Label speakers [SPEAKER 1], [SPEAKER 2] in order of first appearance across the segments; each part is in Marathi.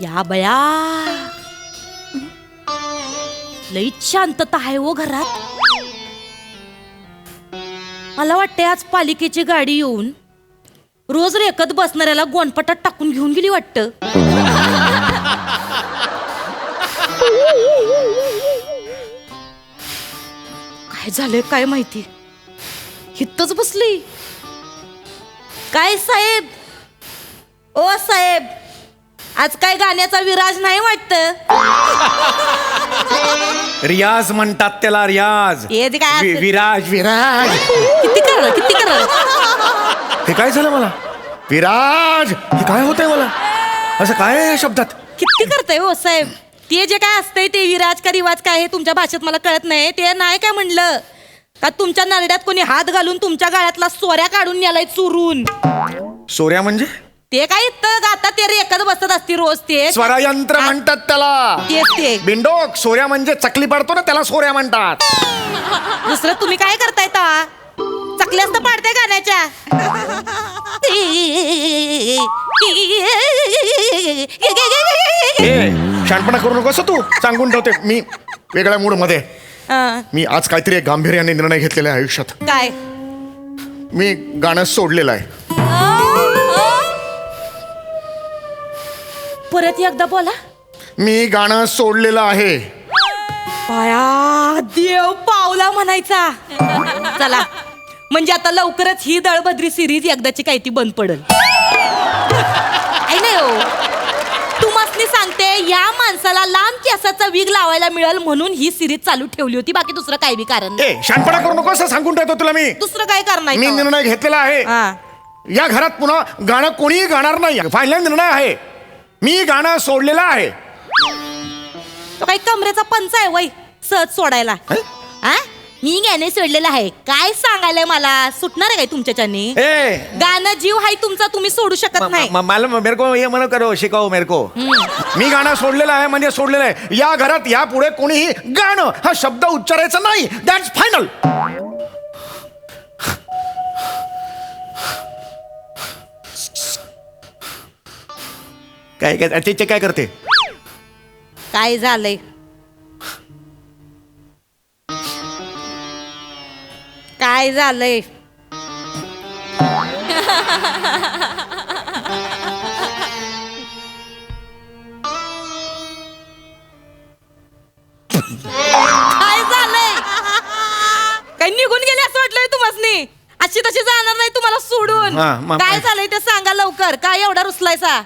[SPEAKER 1] या बया, लईच शांतता आहे हो घरात. मला वाटते आज पालिकेची गाडी येऊन रोज रेखत बसणाऱ्याला गोणपटात टाकून घेऊन गेली वाटतं. काय झालंय काय माहिती, हितच बसली. काय साहेब, ओ साहेब, आज काय गाण्याचा विराज नाही वाटतं.
[SPEAKER 2] रियाज म्हणतात त्याला, रियाज. विराज विराज.
[SPEAKER 1] किती करणार.
[SPEAKER 2] हे काय झालं मला? विराज, हे काय होतंय मला? असं काय आहे या शब्दात?
[SPEAKER 1] किती करताय हो साहेब? ते जे काय असतंय ते विराज का रिवाज काय हे तुमच्या भाषेत मला कळत नाही. ते नाही काय म्हणलं का तुमच्या नरड्यात कोणी हात घालून तुमच्या गाळ्यातला सोऱ्या काढून नेलाय चुरून.
[SPEAKER 2] सोऱ्या म्हणजे?
[SPEAKER 1] ते काय आता ते रेखत बसत असते रोज. ते
[SPEAKER 2] स्वरयंत्र म्हणतात त्याला.
[SPEAKER 1] ते
[SPEAKER 2] बिंडोक. सोऱ्या म्हणजे चकली पडतो ना, त्याला सोऱ्या म्हणतात.
[SPEAKER 1] दुसरं तुम्ही काय करताय ता? चकल्याच तर पाडताय गाण्याच्या.
[SPEAKER 2] शहाणपणा करू नकोस तू, सांगून ठेवते मी वेगळ्या मूड मध्ये. मी आज काहीतरी एक गांभीर्याने निर्णय घेतलेला आहे आयुष्यात.
[SPEAKER 1] काय?
[SPEAKER 2] मी गाणं सोडलेलं आहे.
[SPEAKER 1] परत एकदा बोला.
[SPEAKER 2] मी गाणं सोडलेलं आहे.
[SPEAKER 1] पाया देव पावला म्हणायचा. चला, म्हणजे आता लवकरच ही दळभद्री सिरीज एकदाची काही ती बंद पडेल. नाही हो, तुम्हासनी सांगते, या माणसाला लांब केसाचा विग लावायला मिळेल म्हणून ही सिरीज चालू ठेवली होती. बाकी दुसरं काही बी कारण नाही.
[SPEAKER 2] शहाणपणा करू नको असं सांगून ठेवतो तुला मी.
[SPEAKER 1] दुसरं काय करणार?
[SPEAKER 2] मी निर्णय घेतलेला आहे. या घरात पुन्हा गाणं कोणीही गाणार नाही. फायनल निर्णय आहे. मी गाणं सोडलेलं आहे.
[SPEAKER 1] तो काही कमरेचा पंच आहे वय सहज सोडायला? मी गाणं सोडलेलं आहे काय सांगायलंय मला? सुटणार आहे काय तुमच्याच्याने? गाणं जीव हाय तुमचा, तुम्ही सोडू शकत नाही.
[SPEAKER 2] मला मेरे को ये मनो करो, शिकाओ मेरे को. मी गाणं सोडलेलं आहे म्हणजे सोडलेलं आहे. या घरात यापुढे कोणीही गाणं हा शब्द उच्चारायचा नाही. That's final. काय काय काय करते?
[SPEAKER 1] काय झालंय? काय झालंय? काय झालंय? काही निघून गेले असं वाटलंय तुम्हासनी? अशी तशी जाणार नाही तुम्हाला सोडून. काय झालंय ते सांगा लवकर. काय एवढा रुसलायचा?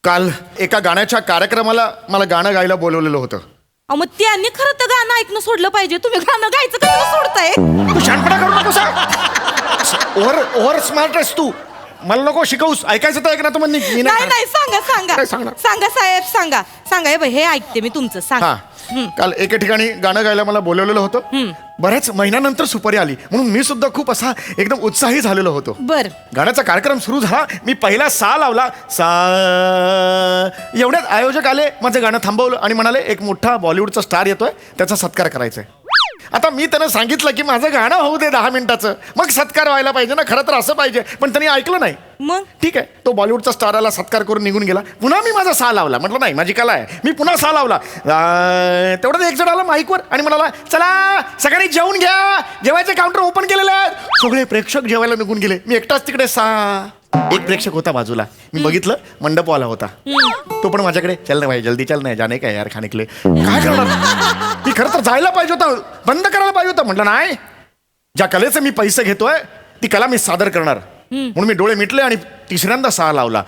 [SPEAKER 2] काल एका गाण्याच्या कार्यक्रमाला मला गाणं गायला बोलवलेलं होतं.
[SPEAKER 1] मग त्यांनी खरं तर गाणं ऐकणं सोडलं पाहिजे. तुम्ही गाणं गायचं कसं सोडताय?
[SPEAKER 2] तू शहाणपणा करू नकोस. ओव्हर स्मार्ट आहेस तू. मला नको शिकवूस. ऐकायचं तर ऐक ना. तुम्ही
[SPEAKER 1] नाही सांगा साहेब, सांगा. हे ऐकते मी तुमचं. सांगा.
[SPEAKER 2] काल एके ठिकाणी गाणं गायला मला बोलवलेलं होतं. बऱ्याच महिन्यानंतर सुपारी आली म्हणून मी सुद्धा खूप असा एकदम उत्साही झालेलो होतो.
[SPEAKER 1] बर.
[SPEAKER 2] गाण्याचा कार्यक्रम सुरू झाला. मी पहिला सा लावला. सा एवढ्यात आयोजक आले, माझं गाणं थांबवलं आणि म्हणाले एक मोठा बॉलिवूडचा स्टार येतोय, त्याचा सत्कार करायचा आहे. आता मी त्यांना सांगितलं की माझं गाणं होऊ दे 10 मिनिटाचं, मग सत्कार व्हायला पाहिजे ना. खरं तर असं पाहिजे, पण त्यांनी ऐकलं नाही.
[SPEAKER 1] मग
[SPEAKER 2] ठीक आहे, तो बॉलिवूडचा स्टार आला, सत्कार करून निघून गेला. पुन्हा मी माझा सा लावला. म्हटलं नाही, माझी कला आहे. मी पुन्हा सा लावला. तेवढं एक जण आला माईकवर आणि म्हणाला चला सगळ्यांनी जेवून घ्या, जेवायचे काउंटर ओपन केलेले आहेत. सगळे प्रेक्षक जेवायला निघून गेले. मी एकटाच तिकडे एक प्रेक्षक होता बाजूला. मी बघितलं, मंडपवाला होता. तो पण माझ्याकडे चल ना भाई जल्दी चल ना, जाने का यार खाने के लिए. काय करणार? मी खरं तर जायला पाहिजे होतं, बंद करायला पाहिजे होतं. म्हटलं नाही, ज्या कलेचे मी पैसे घेतोय ती कला मी सादर करणार. म्हणून मी डोळे मिटले आणि तिसऱ्यांदा सा लावला.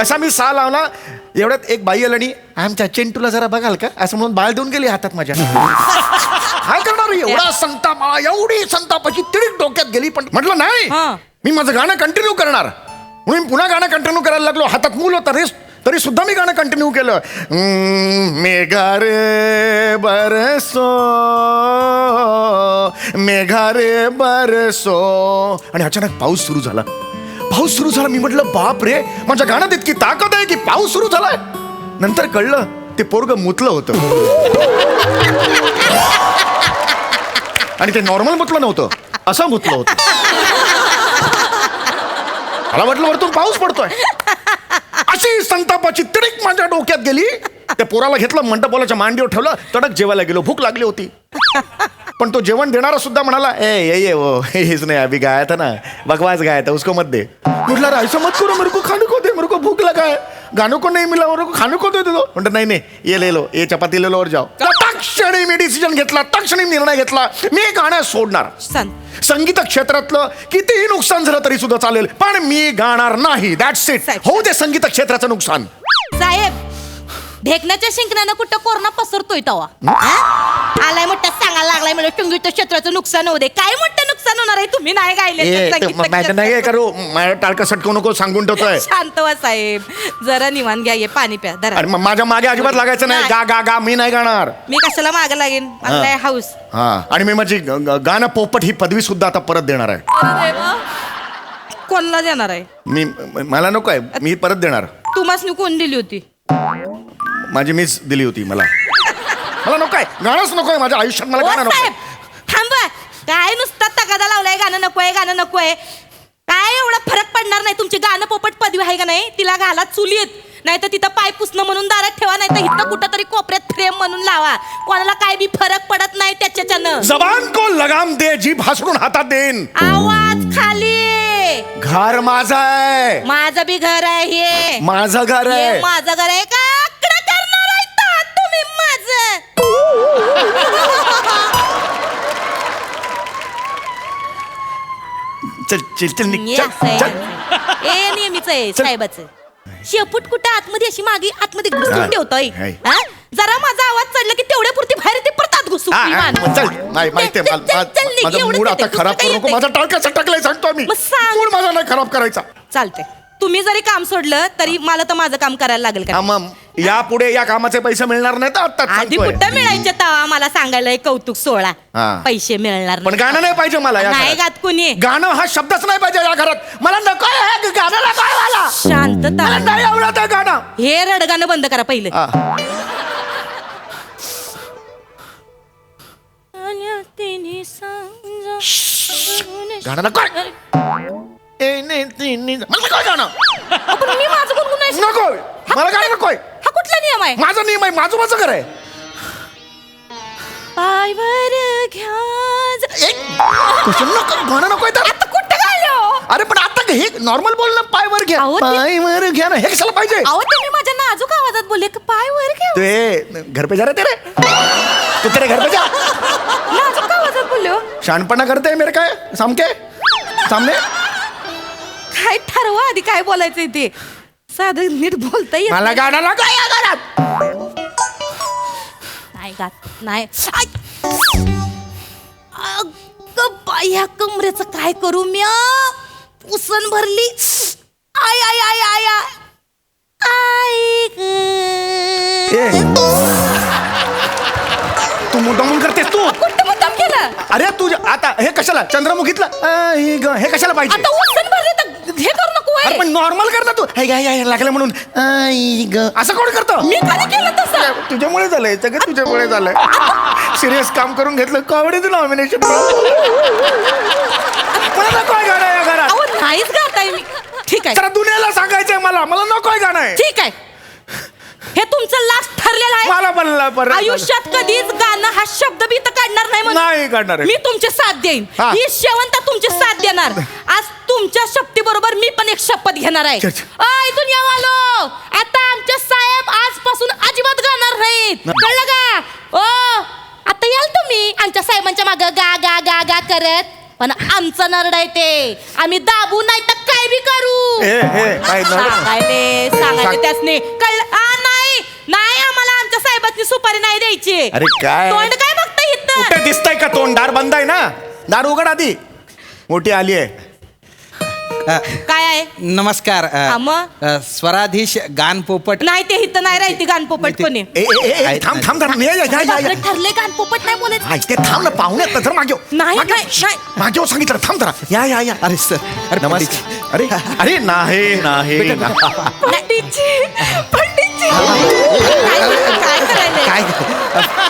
[SPEAKER 2] असा मी सा लावला. एवढ्यात एक बाई आली आणि आमच्या चिंटूला जरा बघाल का असं म्हणून बाळ देऊन गेली हातात माझ्या. काय करणार? एवढा संताप, मला एवढी संतापाची तिडीक डोक्यात गेली. पण म्हटलं नाही, मी माझं गाणं कंटिन्यू करणार. म्हणून पुन्हा गाणं कंटिन्यू करायला लागलो. हातात मूल होता तरी सुद्धा मी गाणं कंटिन्यू केलं. मेघारे बरसो, मेघारे बरसो. आणि अचानक पाऊस सुरू झाला. मी म्हटलं बाप रे, माझ्या गाण्यात इतकी ताकद आहे की पाऊस सुरू झालाय. नंतर कळलं ते पोरग मुतलं होतं. आणि ते नॉर्मल मुतलं नव्हतं. असं मुतलं होतं. मला वाटलं वरतून पाऊस पडतोय. अशी संतापाची तिडीक माझ्या डोक्यात गेली. त्या पोराला घेतलं, मंडपालाच्या मांडीवर ठेवलं, तडक जेवायला गेलो. भूक लागली होती. पण तो जेवण देणारा सुद्धा म्हणाला, ये वो हेच नाही, अभी गाया था ना, बकवास गाया था, उसको मत दे. म्हटलं अरे ऐसा मत करो, मेरे को खाने को दे, मेरे को भूक लगा है, गानों को नहीं मिला, मेरे को खाने को दे दो. म्हणतो नाही ये ले लो, ये चपाती ले लो और जाओ. तक्षणी मी डिसिजन घेतला, तक्षणी निर्णय घेतला, मी गाणं सोडणार. संगीत क्षेत्रातलं कितीही नुकसान झालं तरी सुद्धा चालेल, पण मी गाणार नाही. That's it. होऊ दे संगीत क्षेत्राचं नुकसान.
[SPEAKER 1] साहेब, ढेकण्याच्या शिंकण्यानं कुठं कोरोना पसरतोय तवा आलाय मोठा सांगायला लागलाय मला संगीत क्षेत्राचं नुकसान होऊ दे. काय मोठं नुकसान होणार आहे, तुम्ही नाही गायले.
[SPEAKER 2] नाही करू, माझ्या टाळकं सटकू नको, सांगून ठेवतोय.
[SPEAKER 1] शांत व्हा साहेब, जरा निवांत घ्या, ये पाणी प्या धरा.
[SPEAKER 2] माझ्या मागे अजिबात लागायचं नाही. गा गा गा, मी नाही गाणार.
[SPEAKER 1] मी कशाला मागे लागेन, मला काय हाऊस.
[SPEAKER 2] हा, आणि मी माझी गाणं पोपट ही पदवी सुद्धा आता परत देणार आहे.
[SPEAKER 1] कोणाला देणार आहे?
[SPEAKER 2] मला नको आहे, मी परत देणार.
[SPEAKER 1] तुम्हाला कोण दिली होती?
[SPEAKER 2] माझी मिस दिली होती मला. मला नको आहे, गाणंच नको आहे माझ्या आयुष्यात. मला गाणं नको.
[SPEAKER 1] थांबा, काय नुसता तगादा लावलाय, गाणं नकोय, गाणं नकोय. काय एवढा फरक पडणार नाही. तुमची गाणं पोपट पदवी आहे का नाही, तिला घाला चुलीत, नाही तर तिथं पाय पुसणं म्हणून दारात ठेवा, नाही तर इथं कुठं तरी कोपऱ्यात फ्रेम म्हणून लावा. कोणाला काय बी फरक पडत नाही त्याच्यानं.
[SPEAKER 2] जबान को लगाम दे, जीभ हासडून हातात देईन.
[SPEAKER 1] आवाज खाली.
[SPEAKER 2] घर माझं आहे.
[SPEAKER 1] माझं बी घर आहे हे.
[SPEAKER 2] माझं घर आहे.
[SPEAKER 1] माझं घर आहे का? आकडा करणार आहे तर तुम्ही माझं.
[SPEAKER 2] चल चल चल निघ, चल चल.
[SPEAKER 1] ए नेहमीच आहे साहेबाचं. शेपूट कुठं आतमध्ये अशी मागे आतमध्ये घुसून ठेवतोय. जरा माझा आवाज चढला की तेवढ्या पुरती बाहेर ते परत आत घुसून.
[SPEAKER 2] चल, माहिती माझा मूड आता खराब करू नको. माझा टाळका टाकलाय, सांगतो मी. मूड माझा नाही खराब करायचा.
[SPEAKER 1] चालतंय, तुम्ही जरी काम सोडलं तरी मला तर माझं काम करायला लागेल का?
[SPEAKER 2] मग यापुढे या कामाचे पैसे मिळणार नाही तर आता
[SPEAKER 1] आधी कुठं मिळायचे तवा मला सांगायला कौतुक सोळा. पैसे मिळणार
[SPEAKER 2] पण गाणं नाही पाहिजे मला.
[SPEAKER 1] नाही गात कुणी.
[SPEAKER 2] गाणं हा शब्दच नाही पाहिजे या घरात. मला नको आहे गाणं. काय मला
[SPEAKER 1] शांतता
[SPEAKER 2] नाही आवडत आहे गाणं.
[SPEAKER 1] हे रडगाणं बंद करा पहिलं.
[SPEAKER 2] गाणं नको. मला काय गाणं
[SPEAKER 1] मी माझं गुणगुण
[SPEAKER 2] नको. मला काय नकोय.
[SPEAKER 1] हा कुठला नियम आहे?
[SPEAKER 2] माझा नियम आहे, माझं माझं घर आहे.
[SPEAKER 1] पायवर घ्या.
[SPEAKER 2] गाणं नकोय तर
[SPEAKER 1] आता कुठं गायलो?
[SPEAKER 2] अरे पण आता हे नॉर्मल बोल ना. पायवर घ्या, पायवर घ्या ना. हे कशाला पाहिजे?
[SPEAKER 1] अहो तुम्ही माझ्या नाजूक आवाजात बोलले की पायवर घ्या.
[SPEAKER 2] ते घर पे जा रे तेरे. तू तेरे घर पे जा.
[SPEAKER 1] नाजूक आवाजात बोललो.
[SPEAKER 2] शहाणपणा करते मेरे काय सामके सामने.
[SPEAKER 1] काय ठरवा आधी काय बोलायचंय ते. साधं नीट बोलता येत
[SPEAKER 2] मला गाणं नको या घरात.
[SPEAKER 1] नाही गात नाही. या कमरेचं काय करू मी? पुसन भरली. आय आय आय आय आय.
[SPEAKER 2] तू मुद्दामून करतेस तू.
[SPEAKER 1] कुठं मुद्दाम केलं?
[SPEAKER 2] अरे तू आता हे कशाला चंद्रमुखीतलं हे कशाला पाहिजे?
[SPEAKER 1] आता उसन भरले तर हे करू नको.
[SPEAKER 2] अरे पण नॉर्मल कर ना तू. हे लागलं म्हणून असं कोण करतं?
[SPEAKER 1] मी कधी केलं तसं?
[SPEAKER 2] तुझ्यामुळे झालंय सगळं, तुझ्यामुळे झालंय. सिरियस काम करून घेतलं. कॉमेडीचं नॉमिनेशन. गाणं या घरात.
[SPEAKER 1] अहो नाहीच गाताय मी. ठीक आहे,
[SPEAKER 2] जरा दुनियाला सांगायचंय मला नकोय गाणं आहे.
[SPEAKER 1] ठीक आहे, हे तुमचं लास्ट ठरलेलं आहे.
[SPEAKER 2] मला बनला
[SPEAKER 1] आयुष्यात कधीच गाणं हा शब्द बी तर काढणार
[SPEAKER 2] नाही काढणार.
[SPEAKER 1] मी तुमचे साथ देईन. ही शेवंत तुमचे साथ देणार. आज तुमच्या शपथी बरोबर मी पण एक शपथ घेणार आहे. आय दुनियावालो, आता आमचे साहेब आजपासून अजिबात गाणार नाहीत, कळलं का? ओ आता याल तुम्ही आमच्या साहेबांच्या माग गा गा गा गा करत, पण आमचं नरड आहे ते. आम्ही दाबू नाही तर काय बी करू. सांगायले त्यासने कळलं? नाही आम्हाला आमच्या साहेबांची सुपारी नाही द्यायची.
[SPEAKER 2] अरे काय
[SPEAKER 1] तोंड काय बघताय इथं?
[SPEAKER 2] कुठे दिसतंय का तोंड? दार बंद आहे ना. दार उघड आधी. मोठी आली आहे.
[SPEAKER 1] काय आहे?
[SPEAKER 3] नमस्कार. स्वराधीश गान पोपट.
[SPEAKER 1] नाही ते इथं नाही राहते गान पोपट कोणी.
[SPEAKER 2] थांब
[SPEAKER 1] ठरले गान पोपट नाही बोलायचं.
[SPEAKER 2] ते थांब ना. पाहुण्यात तर मागे
[SPEAKER 1] नाही
[SPEAKER 2] मागे सांगितलं. थांब जरा. या
[SPEAKER 3] अरे सर, अरे
[SPEAKER 2] नमस्कार. अरे अरे नाही नाही
[SPEAKER 3] काय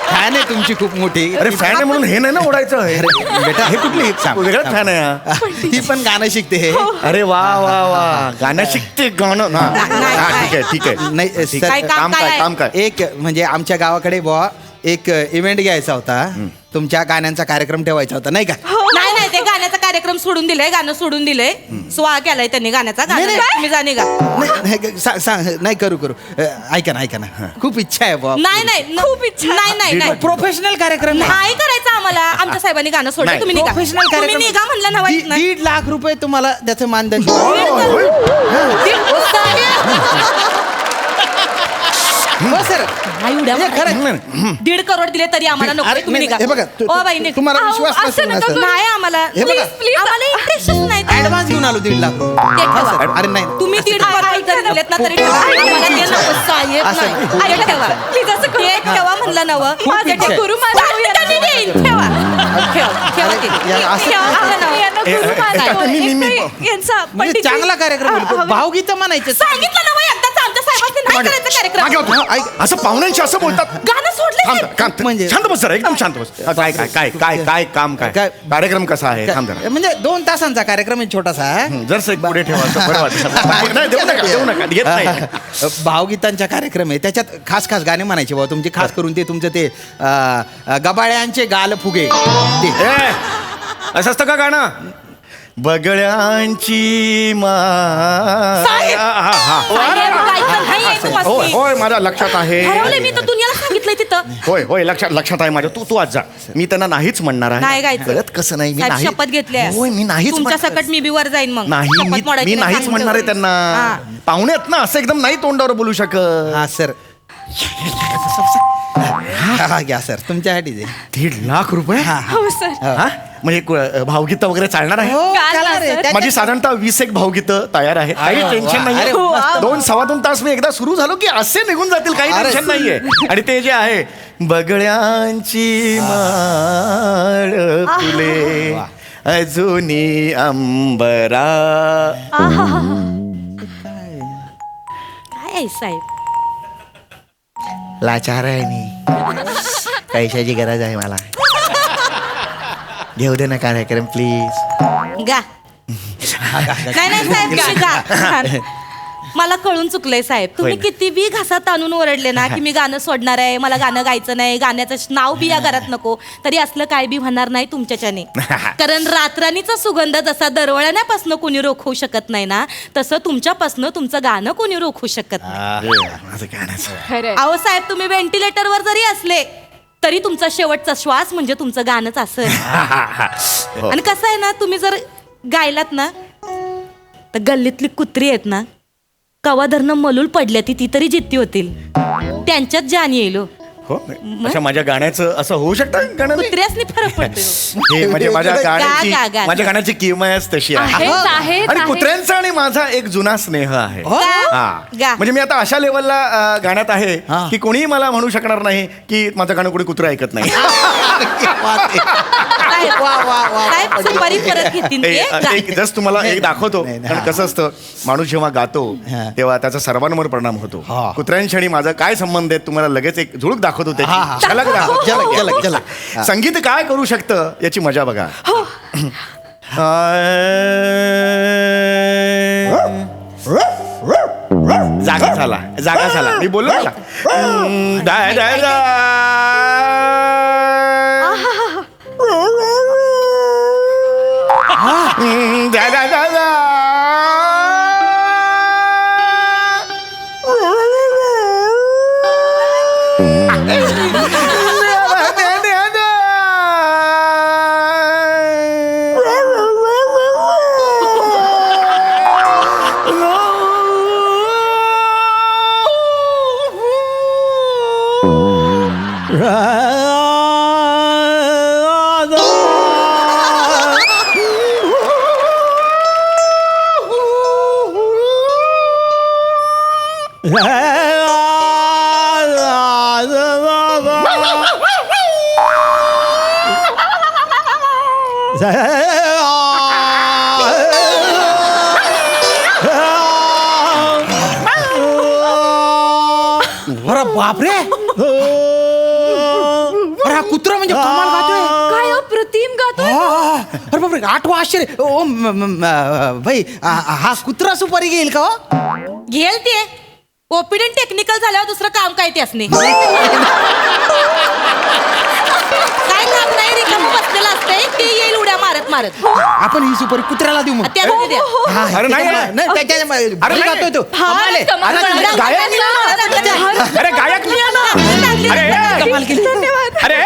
[SPEAKER 3] फॅन आहे तुमची खूप मोठी.
[SPEAKER 2] अरे फॅन आहे म्हणून हे नाही ना ओढायचं.
[SPEAKER 3] बेटा
[SPEAKER 2] हे कुठली वेगळाच फॅन आहे हा.
[SPEAKER 3] ती पण गाणं शिकते.
[SPEAKER 2] अरे वा वा वा गाणं शिकते गाणं ना. हा, ठीक आहे ठीक आहे.
[SPEAKER 3] नाही सर,
[SPEAKER 1] काय काम काय?
[SPEAKER 2] काम काय
[SPEAKER 3] एक म्हणजे आमच्या गावाकडे बुवा एक इव्हेंट घ्यायचा होता. तुमच्या गाण्यांचा कार्यक्रम ठेवायचा होता नाही का?
[SPEAKER 1] नाही नाही ते गाण्याचा कार्यक्रम सोडून दिलंय, गाणं सोडून दिलंय, स्वाहा केलाय त्यांनी गाण्याचा.
[SPEAKER 3] नाही, नाही.
[SPEAKER 1] तुम्ही जाणे गा.
[SPEAKER 3] नाही, सांग नाही करू ऐका ना खूप इच्छा आहे बुवा.
[SPEAKER 1] नाही नाही खूप इच्छा. नाही नाही नाही
[SPEAKER 3] प्रोफेशनल कार्यक्रम नाही.
[SPEAKER 1] नाही करायचं आम्हाला. आमच्या साहेबांनी गाणं सोडलं.
[SPEAKER 2] नाही.
[SPEAKER 1] तुम्ही निघा.
[SPEAKER 3] प्रोफेशनल
[SPEAKER 1] तुम्ही
[SPEAKER 3] कार्यक्रम
[SPEAKER 1] निघा म्हणलं ना.
[SPEAKER 3] 1.5 लाख रुपये तुम्हाला त्याचं मानधन. हो सर, खरं
[SPEAKER 1] 1.5 करोड दिले तरी आम्हाला नको.
[SPEAKER 3] अरे,
[SPEAKER 1] तुम्ही
[SPEAKER 3] नाही,
[SPEAKER 1] निघा.
[SPEAKER 3] हे बघा,
[SPEAKER 1] ओ बाई निघा.
[SPEAKER 3] तुम्हाला
[SPEAKER 1] अहो,
[SPEAKER 3] विश्वास
[SPEAKER 1] असं
[SPEAKER 3] नसेल ना,
[SPEAKER 1] नका
[SPEAKER 3] सर.
[SPEAKER 1] करू. नाही आम्हाला
[SPEAKER 3] हे बघा.
[SPEAKER 1] आम्हाला इंटरेस्टच नाही त्यात.
[SPEAKER 3] ऍडव्हान्स घेऊन आलो 1.5 लाख
[SPEAKER 1] ते
[SPEAKER 3] रुपये.
[SPEAKER 1] ठेवा.
[SPEAKER 3] अरे नाही
[SPEAKER 1] तुम्ही 1.5 करोड जरी दिलेत ना तरी ठेवा. आम्हाला ते नको. साहेब
[SPEAKER 3] असं
[SPEAKER 1] नाही.
[SPEAKER 3] नाही.
[SPEAKER 1] अरे ठेवा. प्लीज असं करू. ते ठेवा म्हणलं नवं.
[SPEAKER 3] खूप
[SPEAKER 1] माझं
[SPEAKER 3] इच्छा
[SPEAKER 1] ते
[SPEAKER 3] आहे.
[SPEAKER 1] करू माझं. त्यांनी देईन. ठेवा. ठेवा ते.
[SPEAKER 3] असं-
[SPEAKER 1] ठेवा म्हणलं नवं.
[SPEAKER 3] म्हणजे चांगला कार्यक्रम होईल. भावगीतं म्हणायचं.
[SPEAKER 1] सांगितलं ना बाई एकदाच आमच्या साहेबांनी नाही करायचं
[SPEAKER 2] मागे
[SPEAKER 1] कार्यक्रम.
[SPEAKER 2] होतो. असं पाहुण्यांशी असं बोलतात.
[SPEAKER 1] गाणं सोडलं
[SPEAKER 2] थांब
[SPEAKER 1] साहेब.
[SPEAKER 2] जरा, काम
[SPEAKER 3] म्हणजे-
[SPEAKER 2] शांत बस जरा, एकदम शांत बस. काय काय काय काय काय काम काय
[SPEAKER 3] काय?
[SPEAKER 2] कार्यक्रम कसा आहे थांब जरा.
[SPEAKER 3] म्हणजे 2 तासांचा कार्यक्रम आहे छोटासा.
[SPEAKER 2] जर एक पुढे ठेवा असं बरं वाटतं. नाही देऊ नका घेत नाही.
[SPEAKER 3] भावगीतांचा कार्यक्रम आहे त्याच्यात खास खास गाणे म्हणायचे बाबा तुमचे. खास करून ते तुमचं ते गबाळ्यांचे गाल फुगे ते.
[SPEAKER 2] ए, असं असतं का गाणं? बगळ्यांची
[SPEAKER 1] साहेब! साहेब, गायचं नाही आहे तुम्हाला.
[SPEAKER 2] होय होय माझ्या लक्षात आहे.
[SPEAKER 1] हरवलंय मी तर दुनियाला सांगितलंय तिथं.
[SPEAKER 2] होय होय लक्षात आहे माझ्या. तू आज जा. मी त्यांना नाहीच म्हणणार आहे.
[SPEAKER 1] नाही गायचं.
[SPEAKER 2] कळत कसं नाही मी
[SPEAKER 1] साहेब,
[SPEAKER 2] नाही
[SPEAKER 1] शपथ घेतली आहे.
[SPEAKER 2] होय मी नाहीच
[SPEAKER 1] तुमच्या
[SPEAKER 2] म्हणणार.
[SPEAKER 1] सकट मी बी वर जाईन मग.
[SPEAKER 2] नाही
[SPEAKER 1] शपथ मोडायची
[SPEAKER 2] मी
[SPEAKER 1] नाही,
[SPEAKER 2] नाहीच
[SPEAKER 1] सांगितलं
[SPEAKER 2] म्हणणार आहे
[SPEAKER 1] होतं.
[SPEAKER 2] त्यांना.
[SPEAKER 1] हा.
[SPEAKER 2] पाहुणे आहेत ना असं एकदम नाही तोंडावर बोलू शकत.
[SPEAKER 3] हा सर. हा घ्या सर तुमच्यासाठीच आहे.
[SPEAKER 2] 1.5 लाख रुपये
[SPEAKER 1] हो सर.
[SPEAKER 2] हा? म्हणजे भावगीतं वगैरे चालणार आहे.
[SPEAKER 3] हो,
[SPEAKER 1] चालणार
[SPEAKER 3] चालणार आहे.
[SPEAKER 1] सर.
[SPEAKER 3] त्याच्यात-
[SPEAKER 2] माझी साधारणतः 20 एक भावगीतं तयार आहेत. काही
[SPEAKER 3] अरे
[SPEAKER 2] टेन्शन
[SPEAKER 3] वा,
[SPEAKER 2] नाहीये.
[SPEAKER 3] अरे वा.
[SPEAKER 2] 2-2.25 तास मी एकदा सुरू झालो की असे निघून जातील. काही
[SPEAKER 3] अरे.
[SPEAKER 2] टेन्शन नाहीये. आणि ते जे आहे बगळ्यांची माळ फुले अजूनी अंबरा.
[SPEAKER 1] काय आहे साहेब?
[SPEAKER 2] लाचार आहे मी. पैशाची गरज आहे मला. घेऊ दे ना कार्यक्रम प्लीज.
[SPEAKER 1] गा नाही नाही साहेब तुम्ही गा. मला कळून चुकलंय साहेब. तुम्ही
[SPEAKER 2] होय ना.
[SPEAKER 1] किती बी घासात आणून ओरडले ना की मी गाणं सोडणार आहे, मला गाणं गायचं नाही, गाण्याचं नाव बी या घरात नको, तरी असलं काय बी होणार नाही तुमच्याच्याने. कारण रातराणीचा सुगंध जसा दरवळण्यापासून कोणी रोखवू शकत नाही ना, तसं तुमच्यापासून तुमचं गाणं कोणी रोखवू शकत नाही.
[SPEAKER 2] माझं गाण्याचं
[SPEAKER 1] अहो साहेब तुम्ही व्हेंटिलेटरवर जरी असले तरी तुमचा शेवटचा श्वास म्हणजे तुमचं गाणंच असेल.
[SPEAKER 2] हो.
[SPEAKER 1] आणि कसं आहे ना, तुम्ही जर गायलात ना तर गल्लीतली कुत्री आहेत ना, कवा धरणं मलूल पडल्या ती तरी जिद्दी होतील. त्यांच्यात जान येईल हो.
[SPEAKER 2] हो अच्छा माझ्या गाण्याचं असं होऊ शकतं गाणं नाही?
[SPEAKER 1] कुत्र्यासनी फरक पडतो.
[SPEAKER 2] हे म्हणजे माझ्या
[SPEAKER 1] गा,
[SPEAKER 2] गाण्याची
[SPEAKER 1] गा.
[SPEAKER 2] माझ्या गाण्याची किमयाच तशी आहे.
[SPEAKER 1] आहेच,
[SPEAKER 2] आणि
[SPEAKER 1] आहेच.
[SPEAKER 2] कुत्र्यांचा आणि माझा एक जुना स्नेह आहे.
[SPEAKER 3] हो?
[SPEAKER 2] हा
[SPEAKER 1] गा.
[SPEAKER 2] म्हणजे मी आता अशा लेवलला गाण्यात आहे
[SPEAKER 3] हा.
[SPEAKER 2] की कोणीही मला म्हणू शकणार नाही की माझं गाणं कोणी कुत्रा ऐकत नाही.
[SPEAKER 1] साहेब, साहेब, सुपारी परत घेतील ते. गा.
[SPEAKER 2] जस्ट तुम्हाला एक दाखवतो.
[SPEAKER 3] नाही,
[SPEAKER 2] कारण
[SPEAKER 3] हा.
[SPEAKER 2] कसं असतं माणूस जेव्हा गातो
[SPEAKER 3] हा.
[SPEAKER 2] तेव्हा त्याचा सर्वांवर परिणाम होतो.
[SPEAKER 3] हा.
[SPEAKER 2] कुत्र्यांशी आणि माझा काय संबंध आहे तुम्हाला लगेच एक झुळूक दाखवतो
[SPEAKER 3] हा, हा.
[SPEAKER 2] त्याची झलक दाखवतो.
[SPEAKER 3] झलक, झलक, झलक.
[SPEAKER 2] संगीत काय करू शकतं याची मजा बघा. जागा झाला मी बोललो ना. डाय डाय डाय डाय डाय
[SPEAKER 3] अरे बापरे, अरे हा कुत्रा म्हणजे कमाल गातोय.
[SPEAKER 4] काय अप्रतिम गातोय.
[SPEAKER 3] अरे बापरे, 8वं आश्चर्य. ओ भाई, हा कुत्रा सुपारी घेईल का हो?
[SPEAKER 1] घेल ते ओपीडी टेक्निकल झाल्यावर दुसरं काम काय ते असणे. काय काम नाही, रिकामं बसलेलं असतंय ते येईल उड्या मारत मारत.
[SPEAKER 3] आपण ही सुपारी कुत्र्याला देऊ मग.
[SPEAKER 1] त्या द्या.
[SPEAKER 3] हा,
[SPEAKER 2] अरे नाही,
[SPEAKER 3] नाही,
[SPEAKER 2] अरे
[SPEAKER 3] भारी
[SPEAKER 2] नाही.
[SPEAKER 3] गातोय तो. कमाल आहे.
[SPEAKER 4] कमाल
[SPEAKER 3] अरे,
[SPEAKER 4] आहे.
[SPEAKER 2] गायक अरे गायक अरे
[SPEAKER 3] कमाल केली.
[SPEAKER 2] अरे